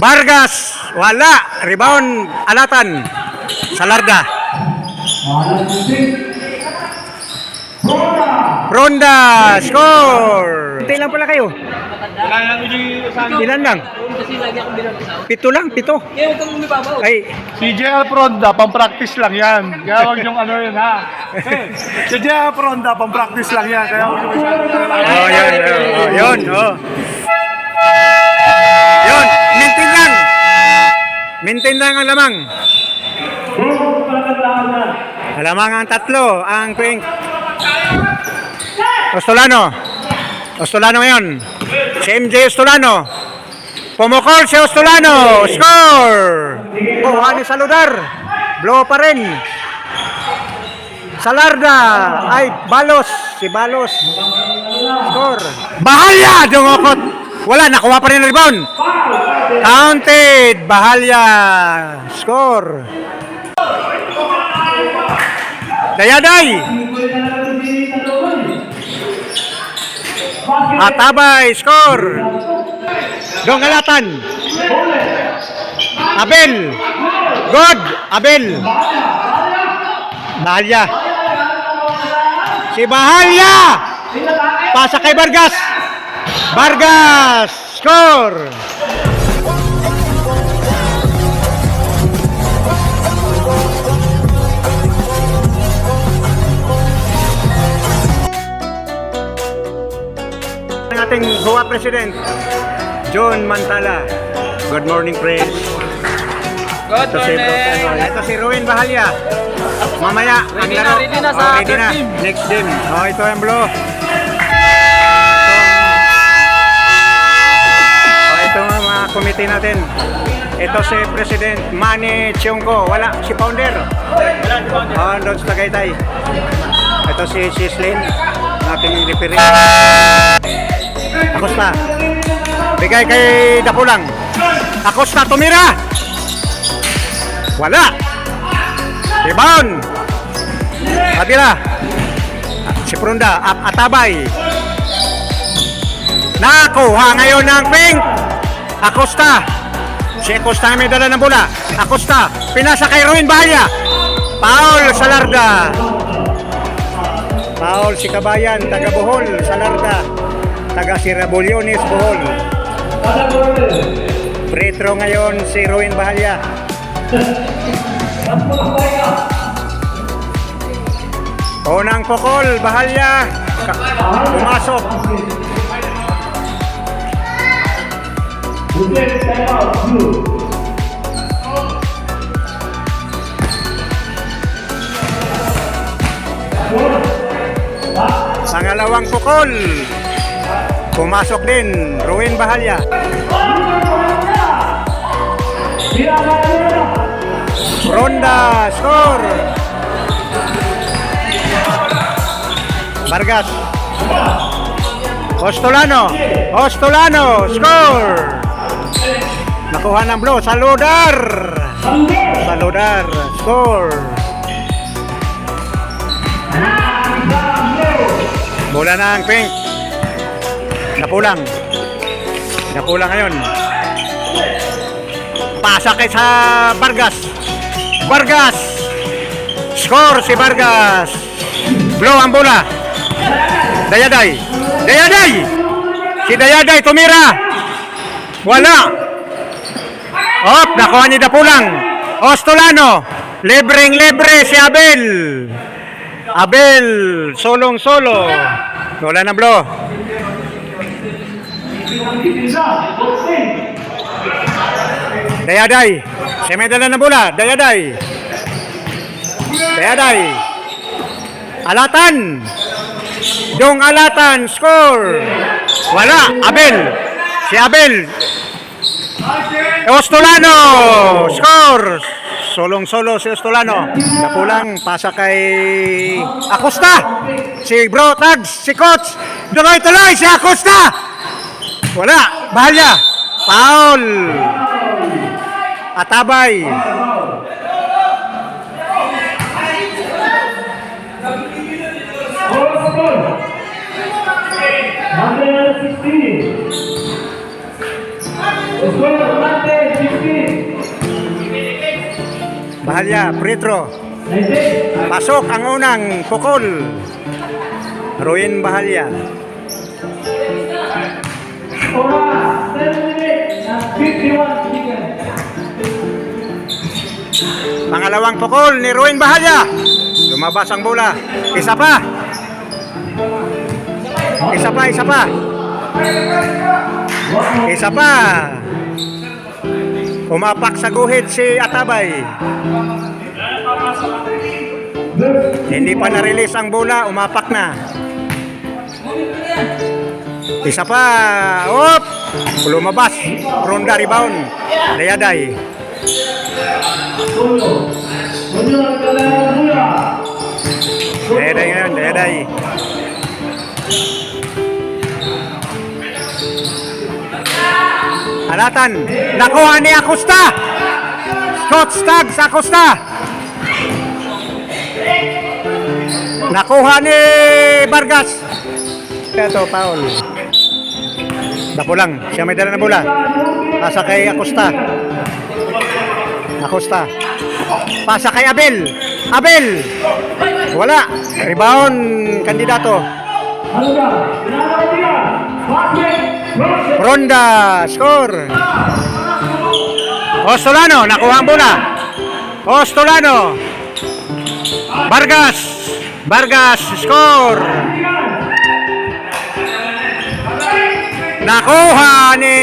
Vargas, wala. Rebound, Alatan. Salarda. Ronda, score. Hintay lang pala kayo. Ilan lang? Pito lang, pito. Ay, Si JL Fronda, pang-practice lang yan. Kaya huwag yung ano yun, ha? Si JL Fronda, pang-practice lang yan. Kaya huwag yung oh, yun. Yun, maintain lang. Maintain lang ang lamang. Alamang ang tatlo, ang Pink. Ostolano ngayon. Si MJ Ostolano. Pumukol si Ostolano. Score! Ani Saludar. Blow pa rin. Salarda. Ay, Balos. Si Balos. Score. Bahalya! Dungokot. Wala, nakuha pa rin ang rebound. Counted. Bahalya. Score. Dayaday. Atabay. Score. Dongalatan. Abel. God. Abel. Bahalya. Si Bahalya. Pasa kay Vargas. Vargas. Score. Ating Goa President John Mantala. Good morning, Pres. Good morning. Ito si Ruin Bahalya. Mamaya ang Ready laro. na sa ready na. team. Next game. Ito ang blow. Ito nga mga committee natin. Ito si President Manny Chiongo. Wala si Founder. Doon sa Tagaytay. Ito si Sislin. Ating referee. Acosta. Bigay kay Dapulang. Acosta tumira. Wala. Rebound. Kabila. Si Prunda. Atabay. Nakuha ngayon ng Pink. Acosta. Si Acosta may dala ng bola. Acosta. Pinasa kay Ruin Bahalya. Paul Salarda. Paul si Kabayan. Taga Bohol. Salarda. Taga Sirabulyones, Bohol. Free throw ngayon si Ruin Bahalya. Unang pukol, Bahalya. Pumasok. Pangalawang pukol. Pumasok din, Ruin Bahalya. Ronda, score. Vargas. Ostolano, score. Nakuha ng blow, Saludar, score. Bola na ang Pink. Napulang ngayon. Pasa kay sa Vargas. Score si Vargas. Blow ang bola. Dayaday. Si Dayaday tumira. Wala. Nakuha ni Dapulang. Ostolano. Libre si Abel. Solong-solo. Wala na blow. Dayaday. Siya may dala na bola. Dayaday. Alatan. Score. Wala. Si Abel. Ostolano. Score. Solong-solo si Ostolano. Napulang. Pasa kay Acosta. Si Bro Tags. Si Coach. Tuloy si Acosta. Wala. Bahalya. Paul. Atabay. Number 16. Bahalya, Pretro. Pasok ang unang pukol. Ruin Bahalya. Pangalawang pukol ni Ruin Bahalya. Lumabas ang bola. Isa pa. Isa pa, isa pa. Isa pa. Umapak sa guhit si Atabay. Hindi pa na-release ang bola, umapak na. Isa pa. Op! Lumabas. Ronda rebound. Dayaday. Dayaday ngayon, Dayaday. Alatan. Nakuha ni Acosta. Scott Staggs Acosta. Nakuha ni Vargas. Ito, foul. Dapulang. Siya may dala na bola. Pasa kay Acosta. Acosta. Pasa kay Abel. Abel. Wala. Rebound kandidato. Ronda. Score. Ostolano. Nakuha ang bola. Ostolano. Vargas. Vargas. Score. Nakuha ni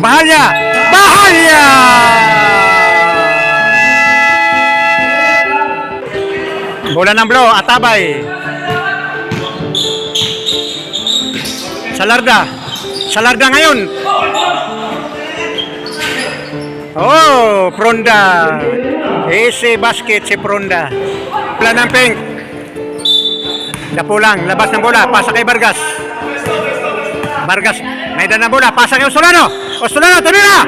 Bahalya. Bahalya! Bola ng blow, Atabay. Salarda. Salarda ngayon. Oh, Pronda. Easy basket si Pronda. Plan ng pink. Dapulang, labas ng bola, pasa kay Vargas. Vargas, may dala ng bola, pasa kay Ostolano. Ostolano, tumira!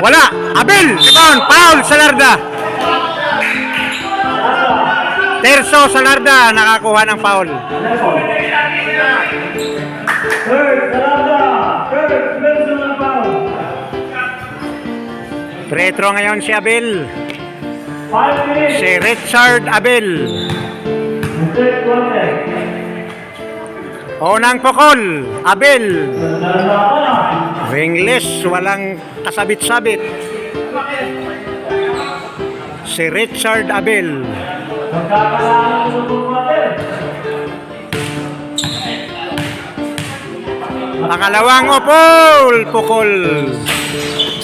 Wala, Abel, rebound, foul, Salarda. Terzo, Salarda, nakakuha ng foul. Retro ngayon si Abel. Si Richard Abel. Unang pukol, Abel. Wingless, walang kasabit-sabit. Si Richard Abel. Pangalawang pukol.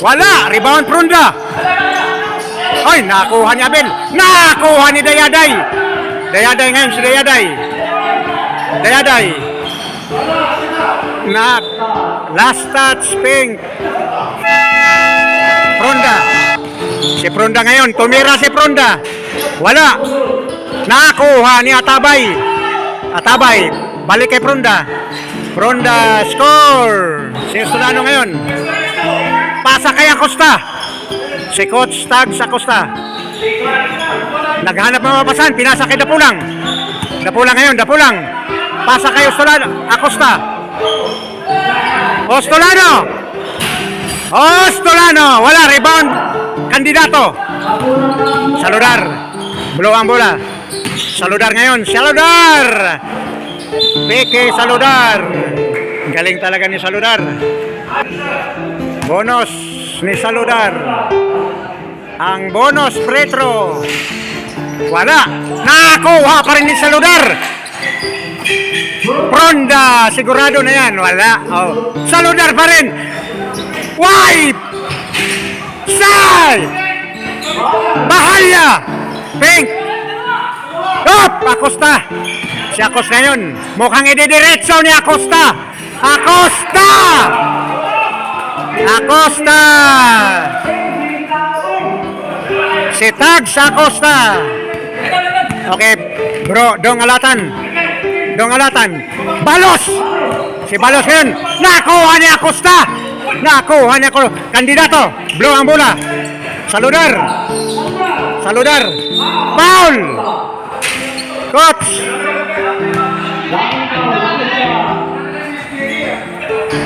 Wala, rebound Pronda. Ay, nakuha ni Abel. Nakuha ni Dayaday. Dayaday ngayon si Dayaday. Dayaday. Last touch, pink. Pronda. Si Pronda ngayon. Tumira si Pronda. Wala. Nakuha ni Atabay. Atabay. Balik kay Pronda. Pronda score. Si Ostolano ngayon. Pasa kay Acosta. Si Coach Staggs Acosta. Naghanap ng mapasan. Pinasa kay Dapulang. Dapulang ngayon. Dapulang. Pasa kay Ostolano. Acosta. Ostolano. Ostolano. Wala. Rebound. Kandidato. Saludar. Blow ang bola. Saludar ngayon. Saludar. Peke Saludar. Galing talaga ni Saludar. Bonus ni Saludar. Ang bonus Pretro. Wala. Nakuha pa rin ni Saludar. Pronda. Sigurado na yan. Wala. Oh. Saludar pa rin. Wipe. Side. Bahalya. Pink. Up. Acosta. Si Acosta yun. Mukhang idediretso ni Acosta. Acosta. Acosta. Si Tags Acosta. Okay, bro, Dong Alatan. Dong Alatan. Balos. Si Balos yun. Nakuha ni Acosta. Nakuha ni Acosta. Kandidato. Blow ang bola. Saludar. Saludar. Foul. Coach.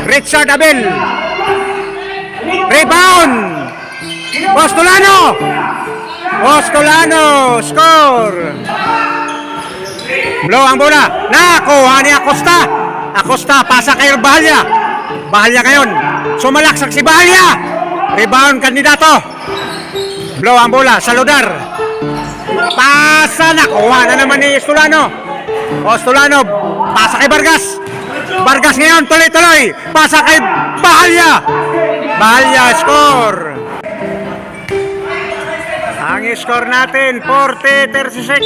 Richard Abel. Rebound. Ostolano! Ostolano! Score! Blow ang bola. Nakuha ni Acosta. Acosta, pasa kay Bahalya. Bahalya ngayon. Sumalaksak si Bahalya. Rebound kandidato. Blow ang bola. Saludar. Pasa. Nakuha na naman ni Ostolano. Ostolano. Pasa kay Vargas. Vargas ngayon. Tuloy-tuloy. Pasa kay Bahalya. Bahalya. Score. Ang score natin, 40-36.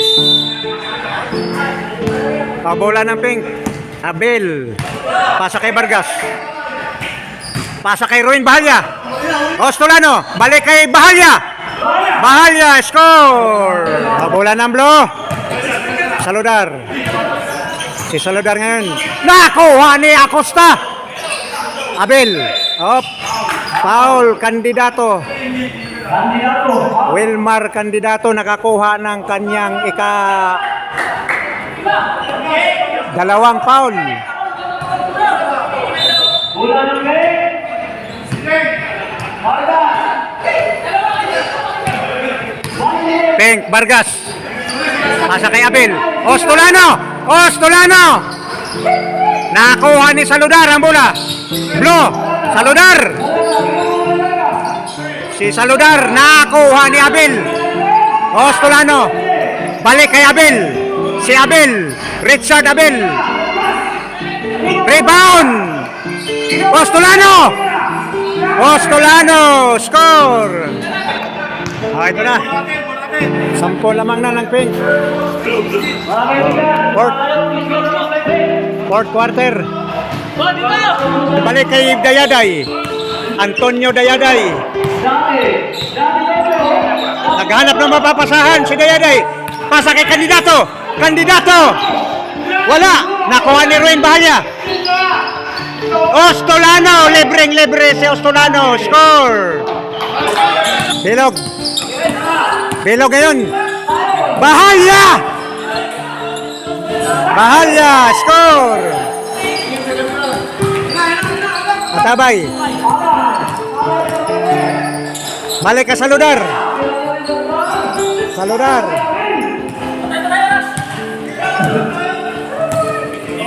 Pabola ng pink. Abel. Pasa kay Vargas. Pasa kay Ruin Bahalya. Ostolano. Balik kay Bahalya. Bahalya. Score. Pabola ng blow. Saludar. Si Saludar ngayon. Nakuha ni Acosta. Abel. Op. Foul. Kandidato. Wilmar Kandidato nakakuha ng kanyang dalawang foul. Pink Vargas. Pasa kay Abel. Ostolano. Ostolano. Nakuha ni Saludar ang bola. Blow. Saludar. Si Saludar, nakuha ni Abel. Ostolano. Balik kay Abel. Si Abel. Richard Abel. Rebound. Ostolano. Ostolano. Score. Ito na. 10 lamang na ng pink. Fourth quarter. Balik kay Dayaday. Antonio Dayaday. Naghanap ng mapapasahan si Dayaday. Pasa kay Kandidato. Kandidato. Wala. Nakuha ni Ruin Bahalya. Ostolano. Libreng-libre si Ostolano. Score. Bilog. Bilog ngayon. Bahalya. Bahalya. Score. Matabay. Balik ka Saludar. Saludar.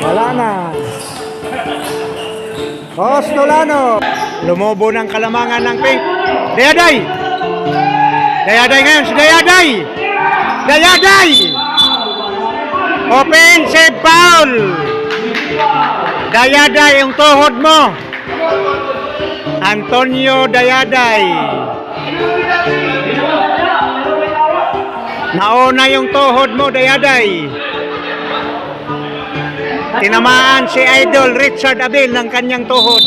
Wala na. Ostolano. Lumubo ng kalamangan ng pink. Dayaday. Dayaday ngayon si Dayaday. Dayaday. Offensive foul. Dayaday yung tuhod mo. Antonio Dayaday. Nauna yung tuhod mo, Dayaday. Tinamaan si Idol Richard Abel ng kanyang tuhod.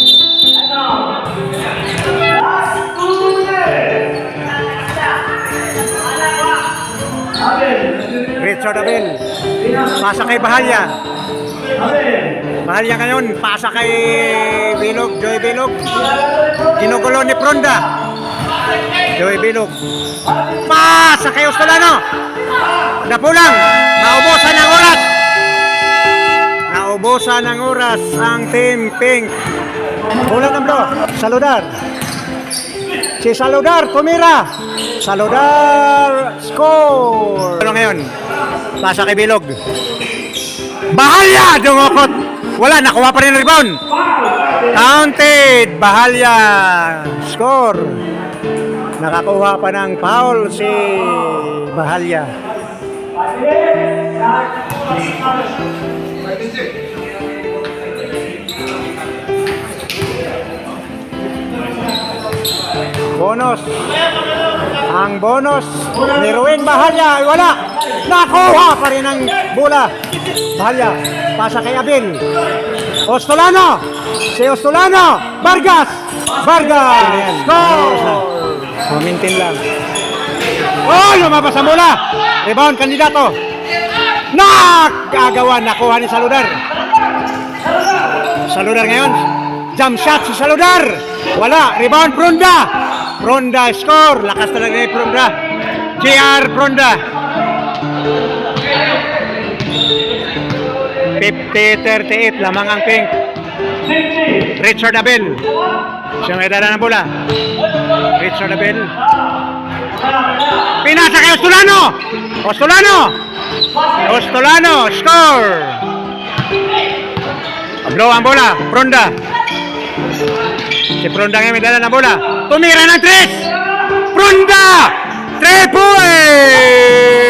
Richard Abel. Pasa kay Bahalya. Bahalya ngayon, pasa kay Bilog, Joy Bilog. Ginugulo ni Pronda. Joy Bilog. Pasa kay Ostolano. Napulang. Naubusan ng oras. Naubusan ng oras ang Team Pink. Bulan ng bro. Saludar. Si Saludar tumira. Saludar score. Ano ngayon? Pasa kay Bilog. Bahalya dumukot. Wala, nakuha pa rin rebound. Counted. Bahalya score. Nakakuha pa ng foul si Bahalya. Bonus. Ang bonus ni Ruin Bahalya ay wala. Nakuha pa rin ang bola. Bahalya. Pasa kay Abel. Ostolano. Si Ostolano. Vargas. Vargas. Score. Mamintin lang. Oh, lumabas ang bola. Rebound Kandidato. Nakagawa. Nakuha ni Saludar. Saludar ngayon. Jump shot si Saludar. Wala. Rebound Pronda. Pronda score. Lakas talaga ni Pronda. JR Pronda. 50-38 lamang ang pink. Richard Abel. Siya may dala ng bola. Richard Abel. Pinasa kay Ostolano! Ostolano! Ostolano, score! Blow ang bola, Fronda. Si Fronda ngayon may dala ng bola. Tumira ng 3! Fronda! 3 points!